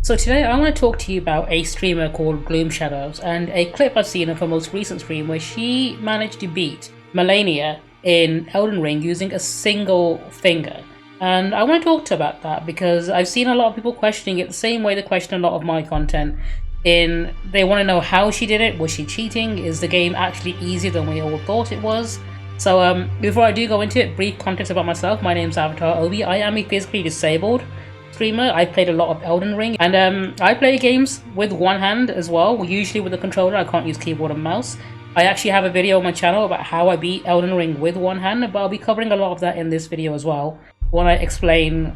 So today I want to talk to you about a streamer called Gloomshadows and a clip I've seen of her most recent stream where she managed to beat Malenia in Elden Ring using a single finger. And I want to talk to you about that because I've seen a lot of people questioning it the same way they question a lot of my content. They want to know how she did it. Was she cheating? Is the game actually easier than we all thought it was? So before I do go into it, brief context about myself. My name's Avatar Obi. I am a physically disabled streamer. I played a lot of Elden Ring, and I play games with one hand as well, usually with a controller. I can't use keyboard and mouse. I actually have a video on my channel about how I beat Elden Ring with one hand, but I'll be covering a lot of that in this video as well, when I explain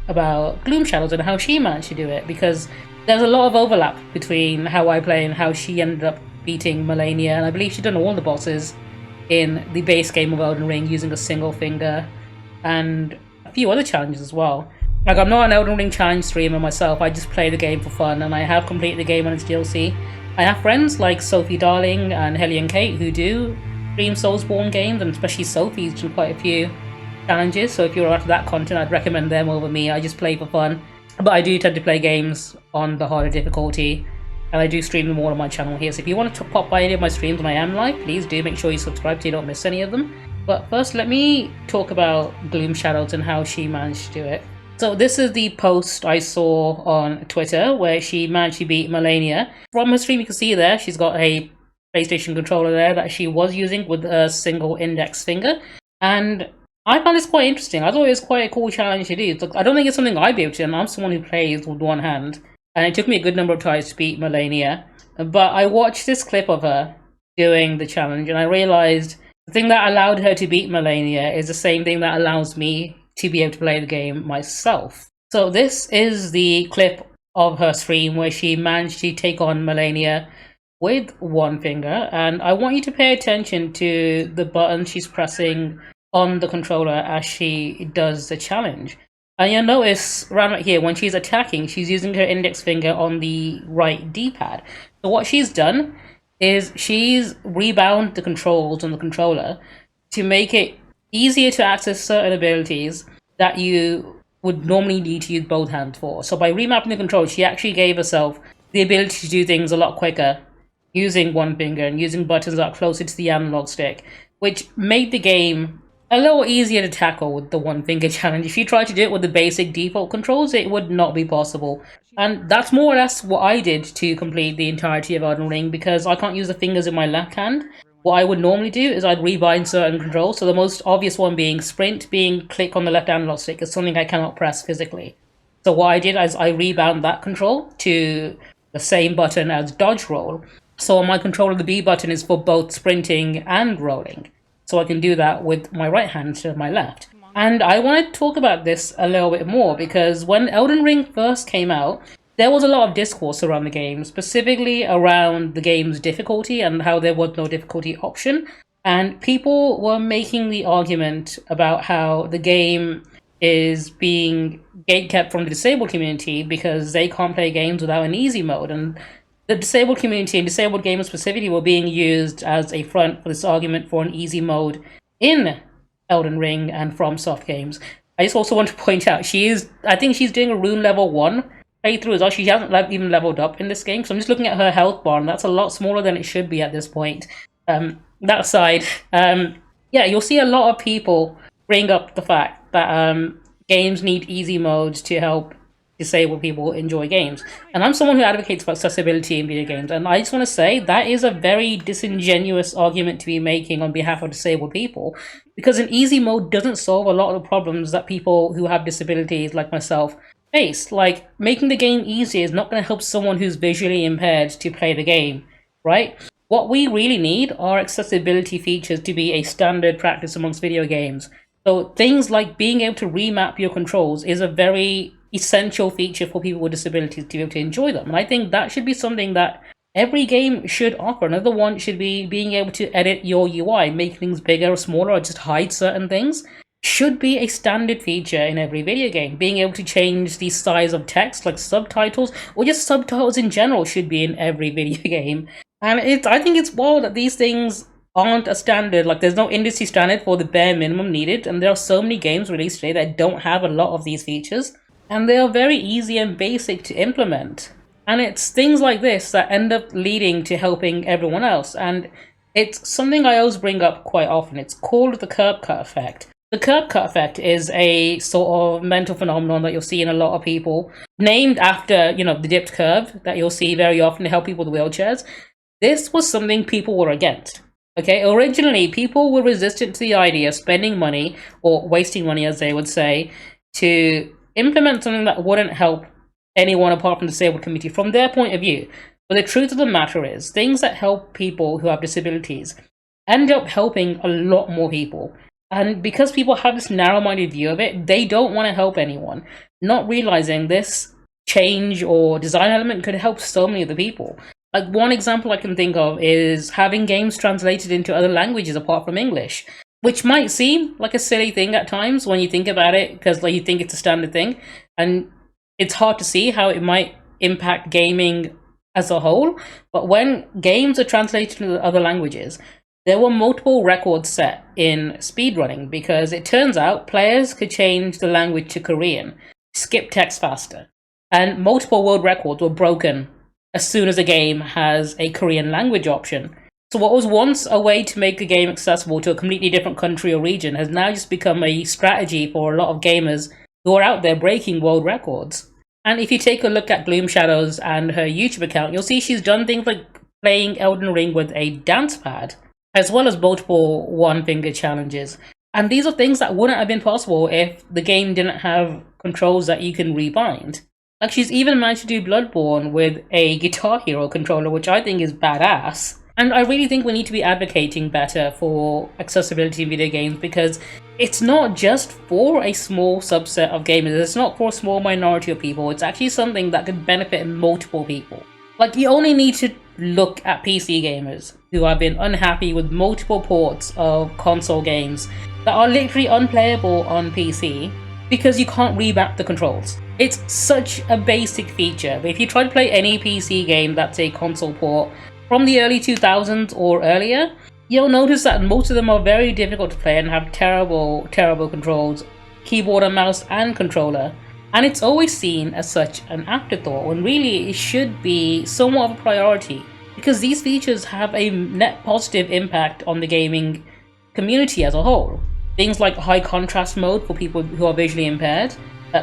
about Gloomshadows and how she managed to do it, because there's a lot of overlap between how I play and how she ended up beating Malenia, and I believe she's done all the bosses in the base game of Elden Ring using a single finger, and a few other challenges as well. Like, I'm not an Elden Ring challenge streamer myself, I just play the game for fun, and I have completed the game on its DLC. I have friends like Sophie Darling and Hellion Kate who do stream Soulsborne games, and especially Sophie's done quite a few challenges, so if you're after that content, I'd recommend them over me. I just play for fun, but I do tend to play games on the harder difficulty, and I do stream them all on my channel here, so if you want to pop by any of my streams when I am live, please do make sure you subscribe so you don't miss any of them. But first, let me talk about Gloomshadows and how she managed to do it. So this is the post I saw on Twitter where she managed to beat Malenia. From her stream you can see there, she's got a PlayStation controller there that she was using with a single index finger. And I found this quite interesting. I thought it was quite a cool challenge to do. I don't think it's something I'd be able to, and I'm someone who plays with one hand. And it took me a good number of tries to beat Malenia. But I watched this clip of her doing the challenge and I realized the thing that allowed her to beat Malenia is the same thing that allows me to be able to play the game myself. So this is the clip of her stream where she managed to take on Malenia with one finger, and I want you to pay attention to the button she's pressing on the controller as she does the challenge. And you'll notice around right here, when she's attacking, she's using her index finger on the right D-pad. So what she's done is she's rebound the controls on the controller to make it easier to access certain abilities that you would normally need to use both hands for. So by remapping the controls, she actually gave herself the ability to do things a lot quicker using one finger and using buttons that are closer to the analog stick, which made the game a little easier to tackle with the one finger challenge. If you tried to do it with the basic default controls, it would not be possible. And that's more or less what I did to complete the entirety of Elden Ring, because I can't use the fingers in my left hand. What I would normally do is I'd rebind certain controls, so the most obvious one being sprint, being click on the left analog stick, is something I cannot press physically. So what I did is I rebound that control to the same button as dodge roll. So on my controller, the B button is for both sprinting and rolling. So I can do that with my right hand instead of my left. And I want to talk about this a little bit more because when Elden Ring first came out, there was a lot of discourse around the game, specifically around the game's difficulty and how there was no difficulty option. And people were making the argument about how the game is being gatekept from the disabled community because they can't play games without an easy mode. And the disabled community and disabled gamers specifically were being used as a front for this argument for an easy mode in Elden Ring and FromSoft games. I just also want to point out, I think she's doing a rune level 1 playthrough as well. She hasn't even leveled up in this game, so I'm just looking at her health bar, and that's a lot smaller than it should be at this point. That aside, yeah, you'll see a lot of people bring up the fact that games need easy modes to help disabled people enjoy games. And I'm someone who advocates for accessibility in video games, and I just want to say that is a very disingenuous argument to be making on behalf of disabled people, because an easy mode doesn't solve a lot of the problems that people who have disabilities like myself face. Like, making the game easier is not going to help someone who's visually impaired to play the game, right? What we really need are accessibility features to be a standard practice amongst video games. So things like being able to remap your controls is a very essential feature for people with disabilities to be able to enjoy them. And I think that should be something that every game should offer. Another one should be being able to edit your UI, make things bigger or smaller, or just hide certain things. Should be a standard feature in every video game. Being able to change the size of text, like subtitles, or just subtitles in general, should be in every video game. And I think it's wild that these things aren't a standard. Like, there's no industry standard for the bare minimum needed, and there are so many games released today that don't have a lot of these features. and they are very easy and basic to implement. And it's things like this that end up leading to helping everyone else. And it's something I always bring up quite often. It's called the curb cut effect. The curb cut effect is a sort of mental phenomenon that you'll see in a lot of people, named after, the dipped curve that you'll see very often to help people with wheelchairs. This was something people were against. Okay, originally people were resistant to the idea of spending money, or wasting money as they would say, to implement something that wouldn't help anyone apart from the disabled community from their point of view. But the truth of the matter is, things that help people who have disabilities end up helping a lot more people. And because people have this narrow-minded view of it, they don't want to help anyone, not realizing this change or design element could help so many other people. Like, one example I can think of is having games translated into other languages apart from English, which might seem like a silly thing at times when you think about it, because you think it's a standard thing, and it's hard to see how it might impact gaming as a whole. But when games are translated into other languages, there were multiple records set in speedrunning, because it turns out players could change the language to Korean, skip text faster, and multiple world records were broken as soon as a game has a Korean language option. So what was once a way to make a game accessible to a completely different country or region has now just become a strategy for a lot of gamers who are out there breaking world records. And if you take a look at Gloomshadows and her YouTube account, you'll see she's done things like playing Elden Ring with a dance pad, as well as multiple one-finger challenges. And these are things that wouldn't have been possible if the game didn't have controls that you can rebind. Like, she's even managed to do Bloodborne with a Guitar Hero controller, which I think is badass. And I really think we need to be advocating better for accessibility in video games, because it's not just for a small subset of gamers, it's not for a small minority of people, it's actually something that could benefit multiple people. Like, you only need to look at PC gamers who have been unhappy with multiple ports of console games that are literally unplayable on PC because you can't remap the controls. It's such a basic feature, but if you try to play any PC game that's a console port from the early 2000s or earlier, you'll notice that most of them are very difficult to play and have terrible controls, keyboard and mouse and controller. And it's always seen as such an afterthought, when really it should be somewhat of a priority, because these features have a net positive impact on the gaming community as a whole. Things like high contrast mode for people who are visually impaired,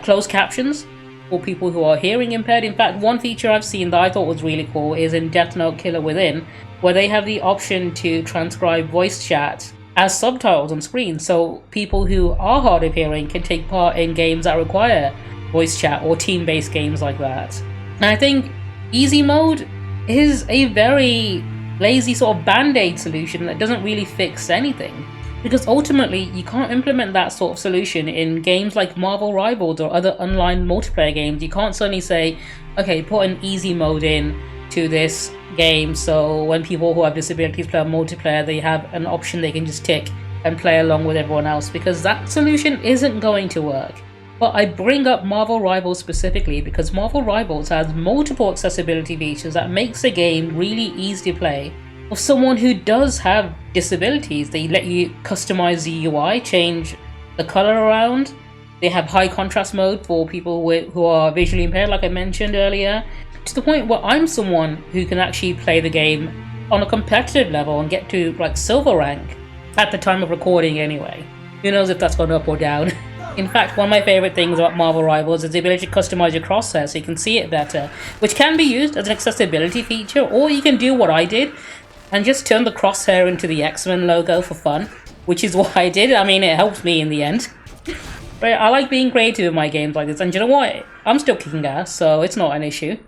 closed captions for people who are hearing impaired. In fact, one feature I've seen that I thought was really cool is in Death Note Killer Within, where they have the option to transcribe voice chat as subtitles on screen, so people who are hard of hearing can take part in games that require voice chat or team-based games like that. And I think easy mode is a very lazy sort of band-aid solution that doesn't really fix anything, because ultimately you can't implement that sort of solution in games like Marvel Rivals or other online multiplayer games. You can't suddenly say, okay, put an easy mode in to this game, so when people who have disabilities play multiplayer, they have an option they can just tick and play along with everyone else, because that solution isn't going to work. But I bring up Marvel Rivals specifically because Marvel Rivals has multiple accessibility features that makes the game really easy to play for someone who does have disabilities. They let you customize the UI, change the color around. They have high contrast mode for people who are visually impaired, like I mentioned earlier, to the point where I'm someone who can actually play the game on a competitive level and get to like silver rank at the time of recording anyway. Who knows if that's gone up or down. In fact, one of my favorite things about Marvel Rivals is the ability to customize your crosshair so you can see it better, which can be used as an accessibility feature, or you can do what I did and just turn the crosshair into the X-Men logo for fun, which is what I did. I mean, it helps me in the end. But I like being creative in my games like this, and you know what? I'm still kicking ass, so it's not an issue.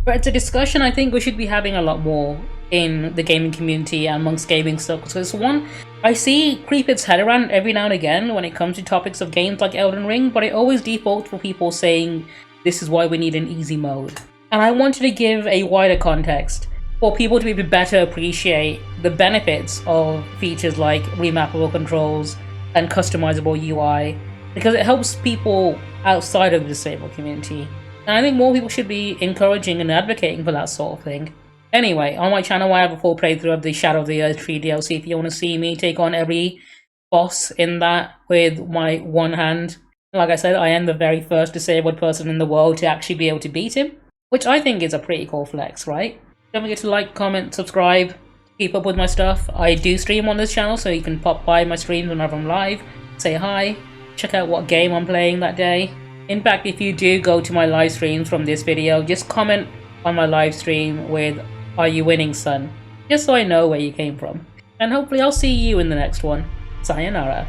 But it's a discussion I think we should be having a lot more in the gaming community and amongst gaming circles. So it's one I see creep its head around every now and again when it comes to topics of games like Elden Ring, but it always defaults for people saying this is why we need an easy mode. And I wanted to give a wider context for people to be better appreciate the benefits of features like remappable controls and customizable UI, because it helps people outside of the disabled community. And I think more people should be encouraging and advocating for that sort of thing. Anyway, on my channel I have a full playthrough of the Shadow of the Earth Tree DLC if you want to see me take on every boss in that with my one hand. Like I said, I am the very first disabled person in the world to actually be able to beat him, which I think is a pretty cool flex, right? Don't forget to like, comment, subscribe, keep up with my stuff. I do stream on this channel, so you can pop by my streams whenever I'm live, say hi, check out what game I'm playing that day. In fact, if you do go to my live streams from this video, just comment on my live stream with "Are you winning, son?" just so I know where you came from. And hopefully I'll see you in the next one. Sayonara.